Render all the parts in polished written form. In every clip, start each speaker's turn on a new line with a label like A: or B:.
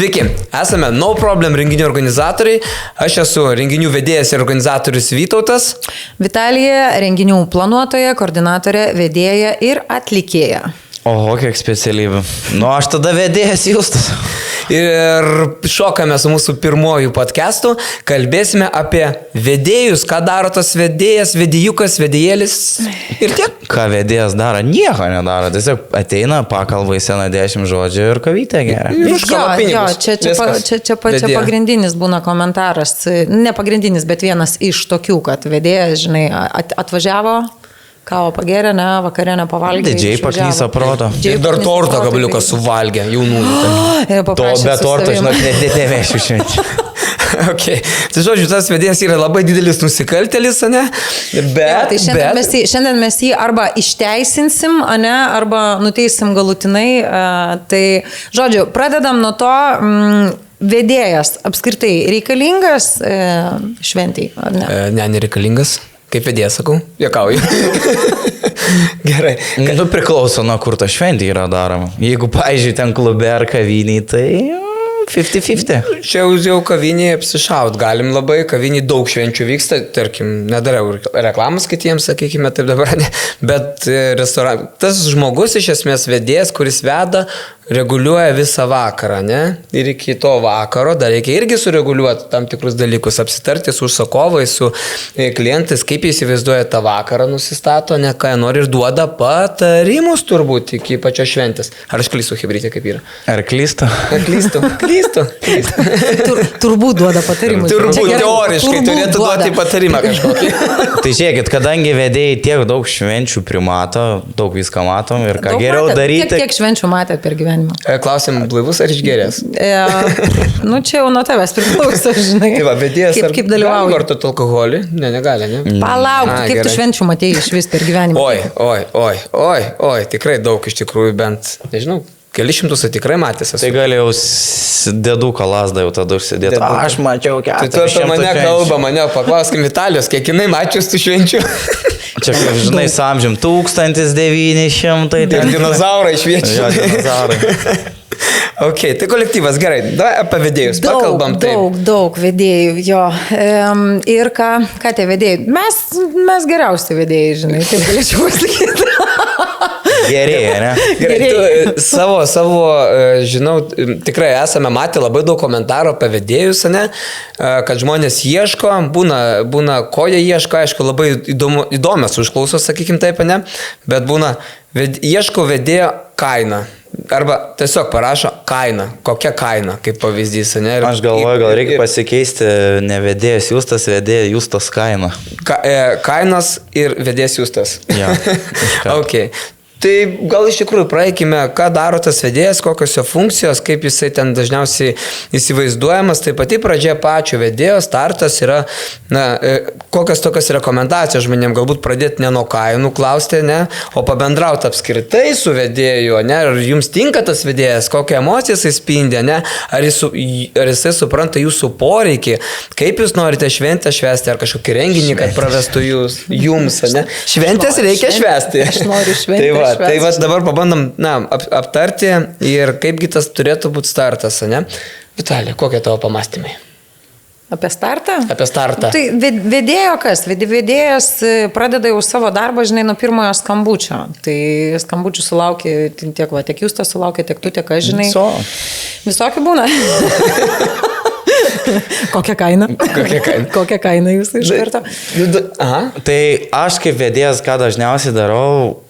A: Sveiki, esame No Problem renginių organizatoriai. Aš esu renginių vedėjas ir organizatorius Vytautas.
B: Vitalija, renginių planuotoja, koordinatorė, vedėja ir atlikėja.
C: Oho, kiek specialybių. Nu, aš tada vedėjas Justas.
A: Ir šokame su mūsų pirmojų podcastu. Kalbėsime apie vedėjus, ką daro tas vedėjas, vedėjukas, vedėjėlis ir tiek.
C: Ką vedėjas daro? Nieko nedaro. Tiesiog ateina, pakalba į seną 10 žodžių ir kavytę geria.
B: Čia pagrindinis būna komentaras. Ne pagrindinis, bet vienas iš tokių, kad vedėjas, žinai, atvažiavo. Kavo pagerė, ne, vakarė pavalgė.
C: Didžiai paklysa proto.
A: Ir dar torto gabaliuką suvalgė, jaunųjų.
C: Be torto, žinot, nevešiu šiandien.
A: Okay. Tai žodžiu, tas vedėjas yra labai didelis nusikaltėlis, ne? Bet,
B: šiandien mes jį arba išteisinsim, ne, arba nuteisim galutinai. Tai, žodžiu, pradedam nuo to, vedėjas apskritai reikalingas šventei, ar ne?
A: Ne, nereikalingas. Kaip vedėjas, sakau, juokauju. Gerai.
C: Nu, priklauso nuo kur ta šventė yra daroma. Jeigu, pavyzdžiui, ten klube ar kaviniai, tai 50-50.
A: Čia jau kavinėje apsišaut galim labai, kavinėje daug švenčių vyksta, tarkim, nedariau reklamas kitiems, sakykime, taip dabar, ne, bet tas žmogus iš esmės vedėjas, kuris veda, reguliuoja visą vakarą, ne? Ir iki to vakaro dar reikia irgi sureguliuoti tam tikrus dalykus, apsitarti su užsakovais, su klientais, kaip jie įsivaizduoja tą vakarą, nusistato, ne ką nori ir duoda patarimus turbūt iki pačios šventės. Ar aš klystu, Hebrytė, kaip yra?
C: Ar klystu?
A: Klystu.
C: Turbūt duoda patarimus.
A: Turbūt teoriškai turėtų duoti patarimą kažkokį.
C: Tai žiūrėkit, kadangi vedėjai tiek daug švenčių primato, daug viską matom ir ką geriau daryti.
B: Kiek švenčių matėt per gyvenimą?
A: Klausim, blaivus ar išgėręs?
B: Nu, čia jau nuo tavęs priklauso, žinai.
A: Tai va, vedėjas
B: kaip dalyvauji?
A: Gali vartoti alkoholį? Ne, negali, ne?
B: Palauk, kiek tu švenčių matėjai iš vis per gyvenimą?
A: Oi, tikrai daug iš tikrųjų, bent, nežinau, keli šimtus tikrai matęs esu.
C: Tai gali jau dėduką lasdą jau tada užsidėti. Aš mačiau 400.
A: Tai tu apie mane kalba, mane paklauskim Italijos, kiek jinai mačius tų švenčių.
C: Čia, žinai, su amžium 1900.
A: Ten dinozaurai šviečia.
C: Jo, dinozaurai.
A: Ok, tai kolektyvas, gerai. Davai apie vedėjus, pakalbam taip.
B: Daug vedėjų, jo. Ir ką tie vedėjai? Mes geriausi vedėjai, žinai, taip galėčiau pasakyti.
C: Gerėja, ne?
A: Gerai, tu savo, žinau, tikrai esame matę labai daug komentarų apie vedėjus, ne? Kad žmonės ieško, būna ko jie ieško, aišku, labai įdomios užklausos, sakykim taip, ne? Bet būna, ieško vedėjo kainą. Arba tiesiog parašo kainą. Kokia kaina, kaip pavyzdys, ne?
C: Aš galvoju, gal reikia pasikeisti ne vedėjas Justas, vedėjas Justas kaina.
A: Kainas ir vedėjas Justas.
C: Ja,
A: ok. Tai gal iš tikrųjų praeikime, ką daro tas vedėjas, kokios jo funkcijos, kaip jisai ten dažniausiai įsivaizduojamas. Tai pati pradžia pačio vedėjo startas yra, kokios tokios rekomendacijos žmonėm, galbūt pradėti ne nuo kainų klausti, ne, o pabendrauti apskritai su vedėju, ne, ar jums tinka tas vedėjas, kokią emociją jisai spindė, ne, ar jisai supranta jūsų poreikį, kaip jūs norite šventę švęsti, ar kažkokį renginį, kad pravestų jums, ne. Šventės reikia švęsti.
B: Aš noriu šventę.
A: Tai va, dabar pabandom aptarti ir kaipgi tas turėtų būti startas, ne? Vitalija, kokie tavo pamastymai?
B: Apie startą?
A: Apie startą.
B: Tai vedėjo kas? Vedėjas pradeda jau savo darbą, žinai, nuo pirmojo skambučio. Tai skambučių sulaukia tiek Justas sulaukia, tiek tu, tiek aš, žinai. Visokių būna. Kokia kaina? Kokia kaina jūs iš karto?
A: Aha.
C: Tai aš kaip vedėjas, ką dažniausiai darau,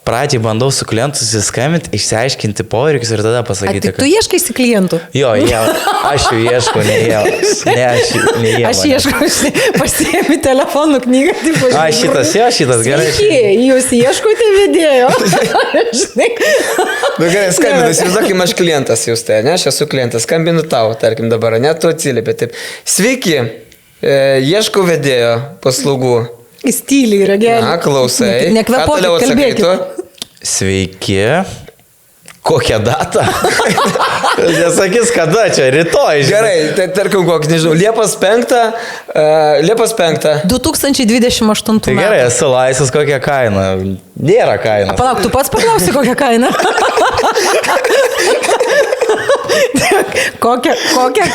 C: pradžiai bandau su klientu susiskambinti, išsiaiškinti poreikius ir tada pasakyti,
B: kad... Tu ieškaisi klientų?
C: Jo, aš jų ieškau, ne jie.
B: Aš ieškau, pasiemi telefonų knygą.
C: Šitas gerai.
B: Jūs ieškote vedėjo.
A: Gerai, skambinas, jūs sakykim, aš klientas jūs tai, ne, aš esu klientas, skambinu tau, tarkim dabar, ne, tu atsiliepė, taip. Sveiki, ieškau vedėjo paslaugų.
B: Įstyliai yra gerai.
A: Na, klausai.
B: Nekvėpuokit, kalbėkit.
C: Sveiki. Kokią datą? Nesakys, kada čia, rytoj.
A: Gerai, tai tarkim, kokį, nežinau, Liepos 5.
B: 2028
C: Tai gerai, esu laisvas, kokią kainą. Nėra kainos.
B: Palauk, tu pats paklausi, kokią kainą? Kokią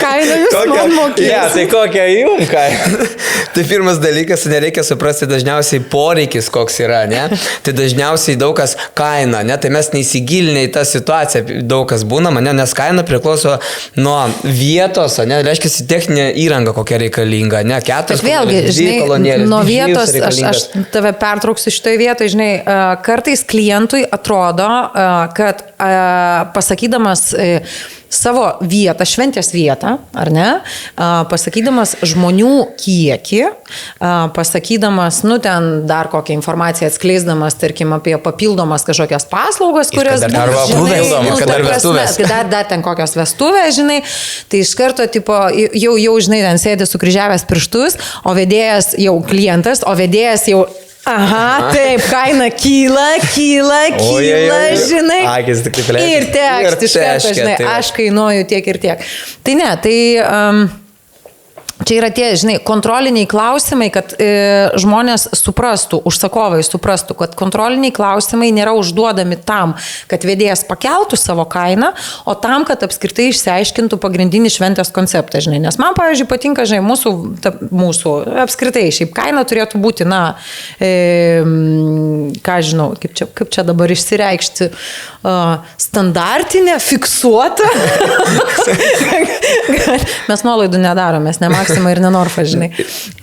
B: kainą jūs man mokėsite?
C: Ne, tai kokia jum kaina?
A: Tai pirmas dalykas, nereikia suprasti dažniausiai poreikis, koks yra, ne? Tai dažniausiai daug kas kaina, ne? Tai mes neįsigilinę į tą situaciją, daug kas būna, ne? Nes kaina priklauso nuo vietos, ne? Reiškia, techninė įranga kokia reikalinga, ne?
B: Bet vėlgi, žinai, nuo vietos, aš tave pertrauksiu šitoje vietoje, žinai, kartais klientui atrodo, kad pasakydamas savo vietą, šventės vietą, ar ne, pasakydamas žmonių kiekį, pasakydamas, nu, ten dar kokią informaciją atskleisdamas, tarkim, apie papildomas kažkokias paslaugas, kurias...
C: Arba papildomas, kad dar vestuvės.
B: Dar ten kokios vestuvės, žinai, tai iš karto, tipo, jau, žinai, ten sėdi sukryžiavęs pirštus, o vedėjas jau klientas, o vedėjas jau... Aha, taip, kaina kyla, žinai.
C: Akis tik taip leidžia.
B: Ir tekst iš karto, žinai, aš kainuoju tiek ir tiek. Tai ne, tai čia yra tie, žinai, kontroliniai klausimai, kad žmonės suprastų, užsakovai suprastų, kad kontroliniai klausimai nėra užduodami tam, kad vedėjas pakeltų savo kainą, o tam, kad apskritai išsiaiškintų pagrindinį šventės konceptą, žinai. Nes man, pavyzdžiui, patinka, žinai, mūsų apskritai, šiaip kaina turėtų būti, na, ką žinau, kaip čia dabar išsireikšti, standartinė, fiksuota. Mes nuolaidų nedarom, mes nemaksim ir nenorfa, žinai.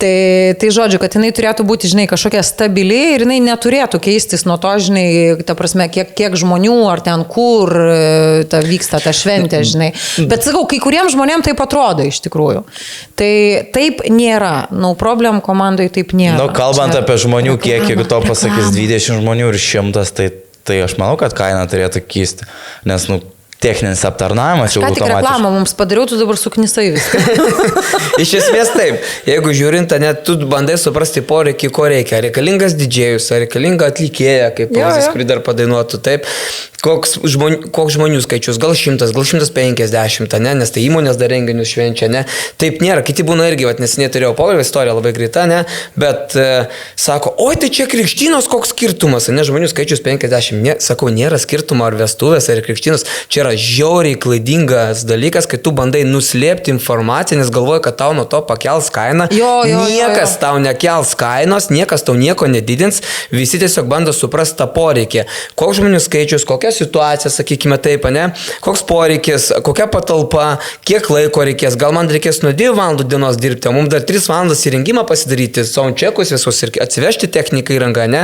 B: Tai žodžiu, kad jinai turėtų būti, žinai, kažkokia stabili ir jinai neturėtų keistis nuo to, žinai, ta prasme, kiek žmonių ar ten kur vyksta ta šventė, žinai. Bet sakau, kai kuriems žmonėms taip atrodo iš tikrųjų. Tai taip nėra. No problem komandai taip nėra.
C: Nu, kalbant apie žmonių kiekį, jeigu to pasakys 20 žmonių ir 100, tai aš manau, kad kaina turėtų keisti. Nes, nu, techninis aptarnavimas jau automatiškai.
B: Ką tik reklamą mums padariau, tu dabar suknisai viską.
A: Iš esmės taip, jeigu žiūrint, net tu bandai suprasti poreikį, ko reikia. Reikalingas didžėjus, ar reikalinga atlikėja, kaip pozis, kurį dar padainuotų, taip. Koks žmonių skaičius, gal 100, gal 150, ne, nes tai įmonės dar renginius švenčia, ne. Taip nėra, kiti būna irgi, nes neturėjau pokalbį, istorija labai greita, ne, bet sako, oi, tai čia krikštynos koks skirtumas, ne, žmonių skaičius 50, ne, sakau, nėra skirtumo ar vestuvės, ar krikštynos, čia yra žiauriai klaidingas dalykas, kai tu bandai nuslėpti informaciją, nes galvoji, kad tau nuo to pakels kainą, niekas tau nekels kainos, niekas tau nieko nedidins, visi tiesiog bando suprasti tą poreikį, koks žmonių skaičius, kokia situacija, sakykime taip, ne, koks poreikis, kokia patalpa, kiek laiko reikės, gal man reikės nuo 2 valandų dienos dirbti, o mums dar 3 valandas įrengimą pasidaryti, soundcheckus visus ir atsivežti techniką įrangą, ne,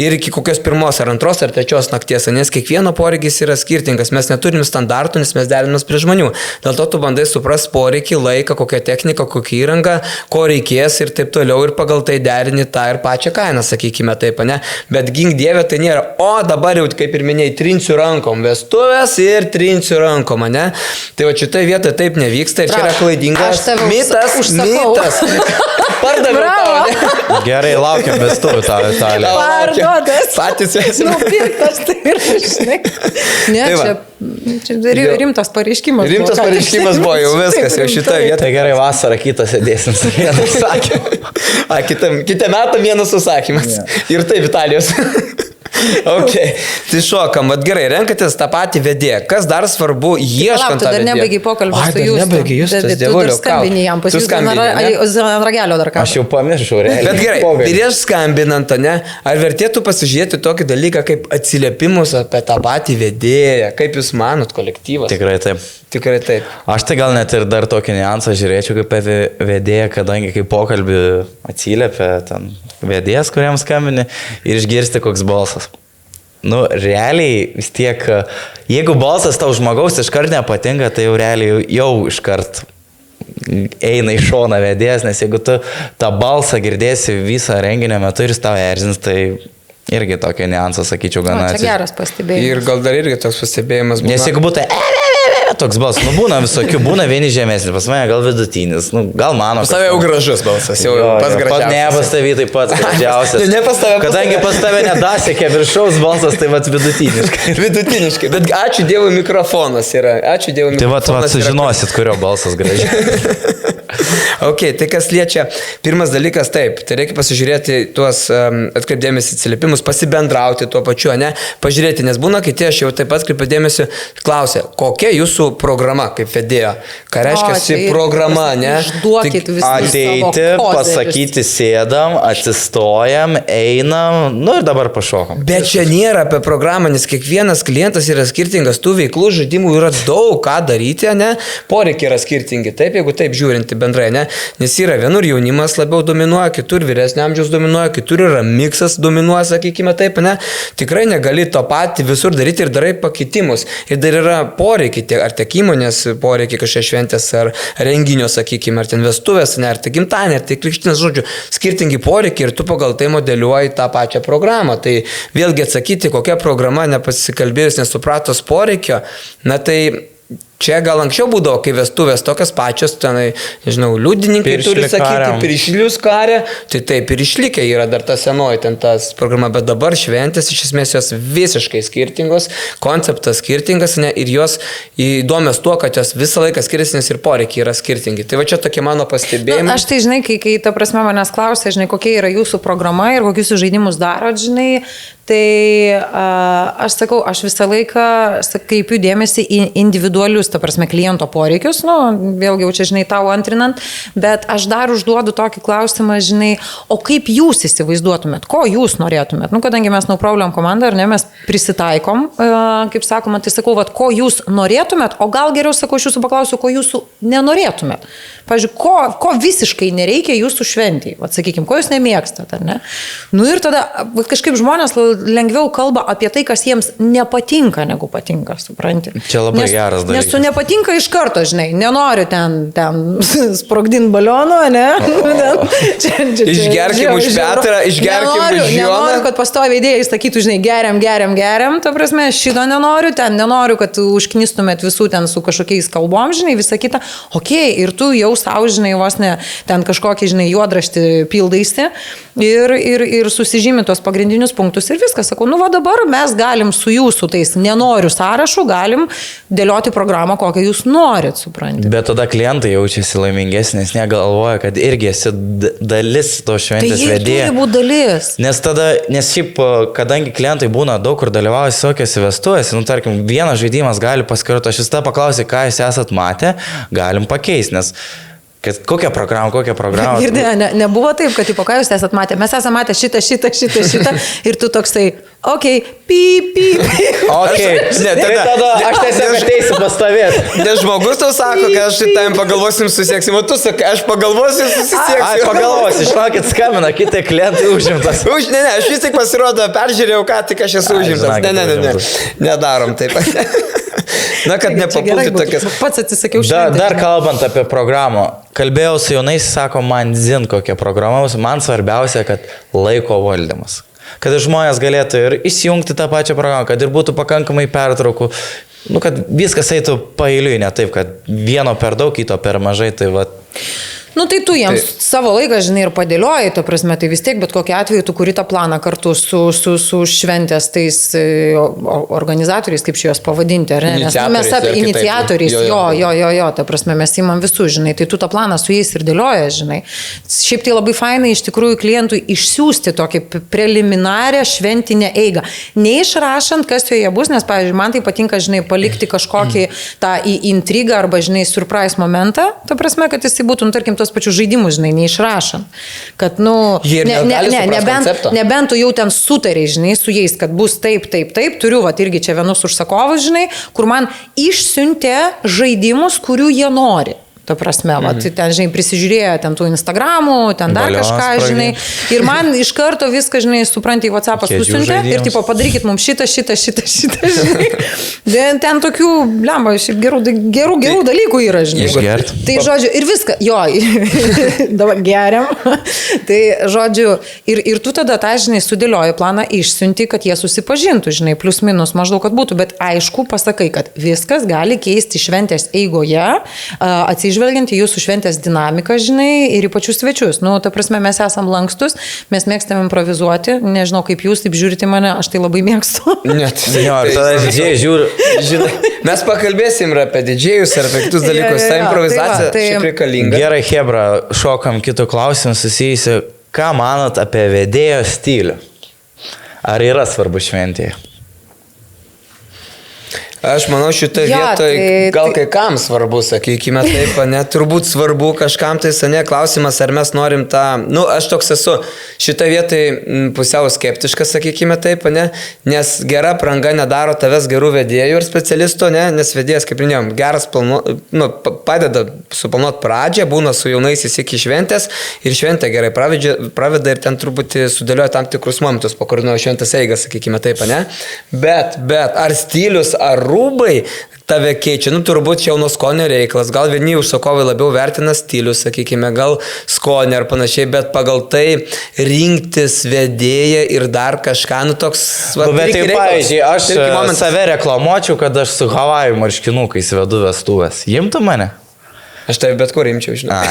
A: ir iki kokios 1 ar 2 ar 3 nakties, nes kiekvieno poreikis yra skirtingas, mes neturim standartų, nes mes derinamės prie žmonių, dėl to tu bandai suprasti poreikį, laiką, kokią techniką, kokią įrangą, ko reikės ir taip toliau ir pagal tai derini tą ir pačią kainą, sakykime taip, ne, bet gink dieve tai nėra, o dabar jau, kaip ir minėjai, trinsiu rankom vestuvės ir trinsiu rankom, ne? Tai va šitoje vietoje taip nevyksta ir čia yra klaidingas mitas. Pardaviau tau, ne?
C: Gerai, laukiam vestuvių tau, Vitalija.
B: Parduotas.
A: Patys esame.
B: Nupirktas, tai ir žinai. Ne, čia rimtas pareiškimas.
A: Rimtas pareiškimas buvo, jau viskas, jau šitoje vietoje.
C: Tai gerai, vasarą kitą sėdėsim su vienu sakymu.
A: Kitą metą vienas susakymas. Ir tai Vitalijos. Ok, tai šokam, bet gerai, renkatės tą patį vedėją. Kas dar svarbu, ieškant tą vedėją?
B: Tu dar nebaigiai pokalbį su jūs.
A: Nebaigiai jūs, tas dievulio.
B: Tu skambini jam, pas jūs ant ragelio dar ką.
C: Aš jau pamiršau, realiai.
A: Bet gerai, prieš skambinant, ne, ar vertėtų pasižiūrėti tokį dalyką kaip atsiliepimus apie tą patį vedėją? Kaip jūs manot, kolektyvas?
C: Tikrai taip.
A: Tikrai taip.
C: Aš tai gal net ir dar tokį niuansą žiūrėčiau kaip vedėją, kadangi kaip pokalbį atsiliepia ten vedėjas, kuriam skambini ir išgirsti koks balsas. Nu, realiai vis tiek, jeigu balsas tau žmogaus iškart nepatinka, tai jau realiai jau iškart eina į šoną vedėjas, nes jeigu tu tą balsą girdėsi visą renginio metu ir jis tau erzins, tai irgi tokį niuansą sakyčiau gana.
B: Čia geras pastebėjimas.
A: Ir gal dar irgi toks pastebėjimas būna.
C: Nes jeigu būtų toks balsas, nu būna visokių, būna vieni žemesnis, pas mane gal vidutinis, nu gal mano.
A: Pas tave jau gražus balsas, jau pats gražiausias.
C: Ne, pas tavį taip pat gražiausias.
A: Ne pas tave.
C: Kadangi pas tave nedasiekė viršaus balsas, tai vat vidutiniškai.
A: Vidutiniškai, bet ačiū Dievui mikrofonas yra. Ačiū Dievui mikrofonas.
C: Tai vat sužinosit, kurio balsas gražiai.
A: Ok, tai kas liečia, pirmas dalykas taip, tai reikia pasižiūrėti tuos atkreipdėmėsi atsiliepimus, pasibendrauti tuo pačiu, ne, pažiūrėti, nes būna kiti, aš jau taip pat atkreipiu dėmesį, klausia, kokia jūsų programa kaip vedėjo. Ką reiškia
B: čia
A: programa, ne?
B: Išduokit visą
C: Ateiti, pasakyti, sėdam, atsistojam, einam, nu ir dabar pašokam.
A: Bet čia nėra apie programą, nes kiekvienas klientas yra skirtingas, tų veiklų žaidimų yra daug ką daryti, ne? Poreikiai yra skirtingi, taip, jeigu taip žiūrinti bendrai, ne? Nes yra vienur jaunimas labiau dominuoja, kitur vyresnio amžiaus dominuoja, kitur yra miksas dominuoja, sakykime taip, ne? Tikrai negali to patį visur daryti ir darai pakitimus. Ir dar yra poreikiai, ar tiek įmonės poreikiai kažkokie šventės, ar renginio, sakykime, ar ten vestuvės, ne, ar tai gimtadienį, ar tai krikštynas, žodžiu, skirtingi poreikiai ir tu pagal tai modeliuoji tą pačią programą. Tai vėlgi atsakyti, kokia programa nepasikalbėjus, nesupratos poreikio, na tai čia gal anksčiau būdavo, kai vestuvės tokios pačios, tenai, nežinau, liudininkai turi sakyti, piršlius karė, tai taip ir išlikę yra dar ta senoji ten tas programa, bet dabar šventės iš esmės jos visiškai skirtingos, konceptas skirtingas, ne, ir jos įdomios tuo, kad jos visą laiką skiriasi, nes ir poreikiai yra skirtingi. Tai va čia tokie mano pastebėjimai.
B: Na, aš tai žinai, kai ta prasme manęs klausia, žinai, kokia yra jūsų programa ir kokius žaidimus darot, žinai, tai aš sakau, aš visą laiką kreipiu dėmesį į individualius, ta prasme, kliento poreikius, nu, vėlgi jau čia, žinai, tau antrinant, bet aš dar užduodu tokį klausimą, žinai, o kaip jūs įsivaizduotumėt, ko jūs norėtumėt? Nu, kadangi mes No Problem komanda, ar ne, mes prisitaikom, kaip sakoma, tai sakau, vat, ko jūs norėtumėt, o gal geriau, sakau, aš jūsų paklausiu, ko jūsų nenorėtumėt. Pavyzdžiui, ko visiškai nereikia jūsų šventijai, vat, sakykime, ko jūs nemėgstat, ar ne? Nu ir tada kažkaip žmonės lengviau kalba apie tai, kas jiems nepatinka, negu patinka, supranti.
C: Čia labai geras dalykas.
B: Nes tu nepatinka iš karto, žinai, nenoriu ten sprogdinti baliono, ne?
A: Išgerkim už Petrą, išgerkim už Joną.
B: Nenoriu, kad pastoviai idėjai sakytų, žinai, geriam, ta prasme, šito nenoriu, kad užknistumėt visų ten su kažkokiais kalbom, žinai, visą kitą. Okei, ir tu jau savo, žinai, vos ne ten kažkokį, žinai, juodraštį pildaisi ir susižymi tos pagrindinius punktus ir viskas. Sakau, nu va dabar mes galim su jūsų tais nenoriu sąrašu, galim dėlioti programą, kokią jūs norit, suprantate.
C: Bet tada klientai jaučiasi laimingesnės, nes negalvoja, kad irgi esi dalis to šventės vedėjo.
B: Tai turi būti dalis.
C: Nes šiaip, kadangi klientai būna daug kur dalyvauja visokiose vestuvėse, nu tarkim, vienas žaidimas gali paskirti, aš vis tą paklausį, ką jūs esat matę, galim pakeisti, nes kokią programą.
B: Girdėjau, nebuvo taip, kad ką jūs esat matę. Mes esame matę šitą ir tu toksai, okei, pyp.
C: Okei, tada aš tiesiog ateisiu pastovėti.
A: Nes žmogus tau sako, kad aš šitam pagalvosim, susieksim, o tu sakai, aš pagalvosiu, susisieksiu.
C: Aš pagalvosiu, žinokit, skambina, kitai klientai užimtas.
A: Ne, aš vis tik pasirodo, peržiūrėjau, ką tik aš esu užimtas. Ne, nedarom taip. Na, kad nepapulti tokias.
B: Pats atsisakiau šventę.
C: Dar kalbant apie programą, kalbėjau su jaunais, sako, man zin kokia programa, man svarbiausia, kad laiko valdymas. Kad žmonės galėtų ir įsijungti tą pačią programą, kad ir būtų pakankamai pertraukų, nu, kad viskas eitų paeiliui, ne taip, kad vieno per daug, kito per mažai, tai va.
B: Nu tai tu jiems savo laiką, žinai, ir padėlioji, to prasme, tai vis tiek, bet kokiu atveju tu kuri tą planą kartu su šventės tais organizatoriais, kaip šios pavadinti, ar ne? Nes mes iniciatoriais, jo, ta prasme, mes įmam visų, žinai, tai tu tą planą su jais ir dėlioja, žinai. Šiaip tai labai fainai iš tikrųjų klientui išsiųsti tokį preliminarią šventinę eigą. Neišrašant, kas joje bus, nes, pavyzdžiui, man tai patinka, žinai, palikti kažkokį tą intrigą arba, žinai, surprise momentą, ta prasme, kad jisai būtų, tarkim, tos pačius žaidimus, žinai, neišrašant. Kad, nu, nebent tu jau ten sutariai, žinai, su jais, kad bus taip, turiu, va, irgi čia vienus užsakovus, žinai, kur man išsiuntė žaidimus, kurių jie nori. Ta prasme, va, ten, žinai, prisižiūrėjo ten tų Instagramų, ten dar kažką, žinai, ir man iš karto viską, žinai, supranti, į WhatsApp'ą susiuntė ir, tipo, padarykit mums šitą, žinai. Ten tokių, lemba, gerų dalykų yra, žinai.
C: Išgert.
B: Tai, žodžiu, ir viską, jo, dabar geriam. Tai, žodžiu, ir tu tada tą, žinai, sudėlioji planą, išsiunti, kad jie susipažintų, žinai, plius minus maždaug, kad būtų, bet aišku, pasakai, kad viskas gali keisti šventės eigoje, atsižvelgiant į jūsų šventės dinamiką, žinai, ir į pačius svečius. Nu, ta prasme, mes esam lankstus, mes mėgstam improvizuoti, nežinau, kaip jūs taip žiūrite mane, aš tai labai mėgstu.
A: Net.
C: Jo, tada didžiai žiūri.
A: Mes pakalbėsim ir apie didžiejus, ir apie kitus dalykus. Ta improvizacija šiaip reikalinga.
C: Gerai, Hebra, šokam kitų klausimų susijusiu. Ką manot apie vedėjo stilių? Ar yra svarbu šventėje?
A: Aš manau, šitoje vietoje gal kai kam svarbu, sakykime, taip, ne, turbūt svarbu kažkam tai, ne, klausimas, ar mes norim tą, aš toks esu, šitoje vietoje pusiau skeptiškas, sakykime, taip, ne, nes gera apranga nedaro tavęs gerų vedėjų ir specialistų, ne, nes vedėjas, kaip minėjom, geras padeda suplanuoti pradžią, būna su jaunaisiais iki šventės ir šventę gerai praveda ir ten truputį sudėlioja tam tikrus momentus, pakoordinuoja šventės eigas, sakykime, taip, ne, bet ar stilius, ar rūbai tave keičia, turbūt čia jau nuo skonio reikalas, gal vieni užsakovai labiau vertina stilius, sakykime, gal skonį ar panašiai, bet pagal tai rinktis vedėją ir dar kažką, toks...
C: Bet tai, pavyzdžiui, aš save reklamuočiau, kad aš su Havajų marškinukais vedu vestuvės. Imtų mane?
A: Aš tai bet kur imčiau, žinai.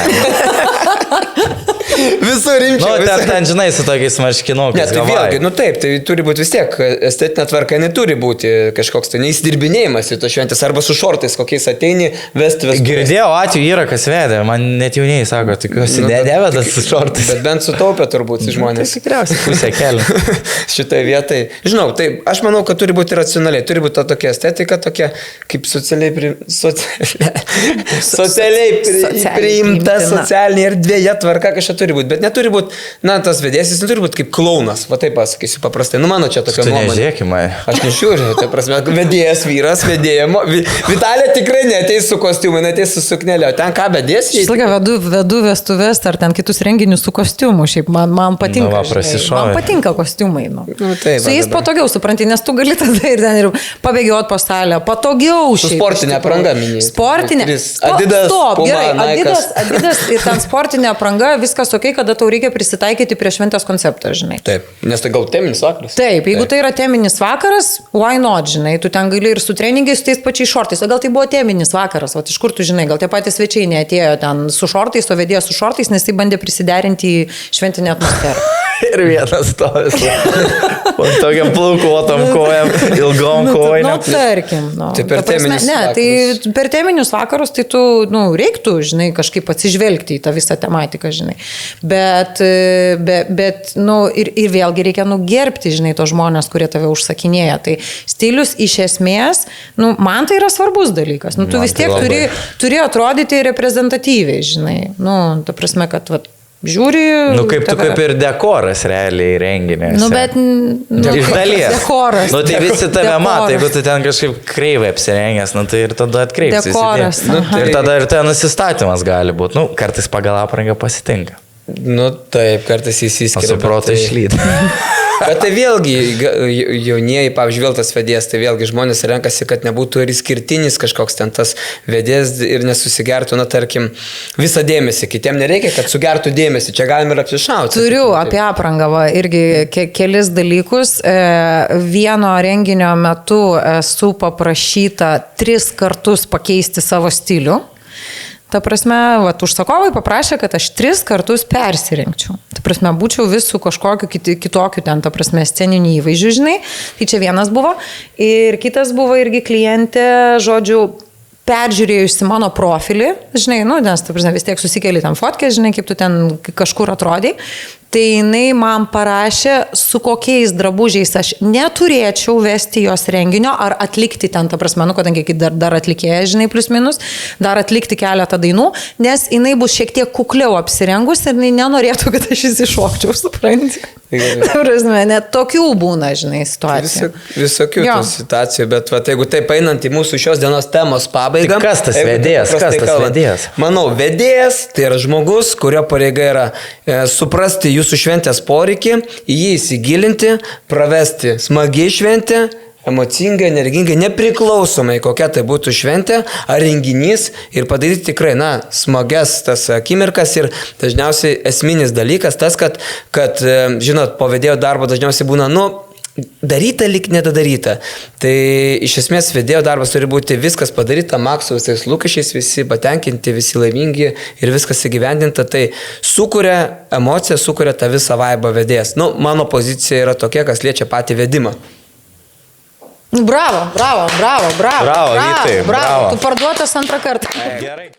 A: Visur rimčiau.
C: Ten, žinai, su tokiais marškinukais.
A: Ne, tai vėlgi, taip, tai turi būti vis tiek, estetinė tvarka neturi būti kažkoks tai neįsidirbinėjimas į to šventės, arba su šortais, kokiais ateini vestuvės.
C: Girdėjau, atveju yra kas vedė, man net jauniai sako, tikiuosi, neveda su šortais.
A: Bet bent sutaupė turbūt žmonės.
C: Tai tikriausiai pusę kelią.
A: Šitoje vietoje. Žinau, tai aš manau, kad turi būti racionaliai, turi būti tokia estetika, tokia kaip socialiai priimta socialinė erdvėje tvarka kažkaip turi būti, bet neturi būti, tas vedėjas neturi būti kaip klaunas, va taip pasakysiu paprastai, mano čia tokia nuomonė.
C: Nežiūrėkime.
A: Aš nežiūriu, tai prasme, vedėjas vyras, vedėjimo, Vitalija tikrai neteis su kostiumu, neteis su suknelė, o ten ką vedės?
B: Aš laiką vedu vestuvės ar ten kitus renginius su kostiumu, šiaip man patinka. Man patinka kostiumai. Su jais patogiau, supranti, nes tu gali tada ir ten ir pabėgioti po salę, patogiau šiaip.
A: Su sportinė apranga minėjai.
B: Sportinė.
A: Adidas,
B: stop, gerai, Adidas ir ten sportinė apranga, viskas ok, kada tau reikia prisitaikyti prie šventės konceptą, žinai.
A: Taip, nes tai gal teminis vakaras.
B: Taip, jeigu tai yra teminis vakaras, why not, žinai, tu ten gali ir su treningais, su tais pačiais šortais, o gal tai buvo teminis vakaras, o iš kur tu žinai, gal tie patys svečiai neatėjo ten su šortais, o vedėjo su šortais, nes tai bandė prisiderinti į šventinę atmosferą.
C: Ir vienas stovis. Tokiam plaukuotam kojam, ilgom kojam.
B: Tarkim.
A: Tai per teminius vakarus.
B: Tai per teminius vakarus, tai tu, reiktų, žinai, kažkaip atsižvelgti į tą visą tematiką, žinai. Bet ir vėlgi reikia gerbti, žinai, tos žmonės, kurie tave užsakinėja. Tai stilius iš esmės, man tai yra svarbus dalykas. Tu vis tiek turi atrodyti reprezentatyviai, žinai. Ta prasme, kad žiūri.
C: Kaip tu kaip ir dekoras realiai renginėse.
B: Bet...
C: iš dalies.
B: Dekoras.
C: Tai visi tave mato, jeigu tu ten kažkaip kreivai apsirengęs, tai ir tada atkreipsi.
B: Dekoras.
C: Ir tada ir ten nusistatymas gali būti. Kartais pagal aprangą pasitinka.
A: Taip, kartais įsiskiria.
C: O su proto išlyda.
A: Bet tai vėlgi, jaunieji, pavyzdžiui, vėl tas vedėjas, tai vėlgi žmonės renkasi, kad nebūtų ir išskirtinis kažkoks ten tas vedėjas ir nesusigertų, tarkim, visą dėmesį. Kitiem nereikia, kad sugertų dėmesį, čia galime ir apsišauti.
B: Turiu apie aprangą irgi kelis dalykus. Vieno renginio metu esu paprašyta 3 kartus pakeisti savo stilių. Ta prasme, užsakovai paprašė, kad aš 3 kartus persirinkčiau. Ta prasme, būčiau vis su kažkokiu kitokiu ten, ta prasme, sceniniu įvaizdžiu, žinai. Tai čia vienas buvo. Ir kitas buvo irgi klientė, žodžiu, peržiūrėjusi mano profilį, žinai, nes, ta prasme, vis tiek susikeli ten fotkę, žinai, kaip tu ten kažkur atrodai. Tai jinai man parašė, su kokiais drabužiais aš neturėčiau vesti jos renginio ar atlikti ten, ta prasme, kadangi dar atlikėja, žinai, plus minus, dar atlikti keletą dainų, nes jinai bus šiek tiek kukliau apsirengus ir jinai nenorėtų, kad aš įsišokčiau, supranti. Ta prasme, net tokių būna, žinai, situacijų.
A: Visokių situacijų, bet jeigu taip einant į mūsų šios dienos temos pabaigą.
C: Tai kas tas vedėjas?
A: Manau, vedėjas tai yra žmogus, kurio pareiga yra suprasti jūsų šventės poreikį, į jį įsigilinti, pravesti smagiai šventę, emocingai, energingai, nepriklausomai kokia tai būtų šventė ar renginys ir padaryti tikrai, smagias tas akimirkas ir dažniausiai esminis dalykas tas, kad žinot, po vedėjo darbo dažniausiai būna, daryta lyg nedadaryta. Tai iš esmės vedėjo darbas turi būti viskas padaryta, maksu visais lūkesčiais, visi patenkinti, visi laimingi ir viskas įgyvendinta. Tai sukuria emociją, sukuria tą visą vaibą vedėjas. Mano pozicija yra tokia, kas liečia patį vedimą.
B: Bravo.
C: Bravo.
B: Tu parduotas antrą kartą.
C: Gerai.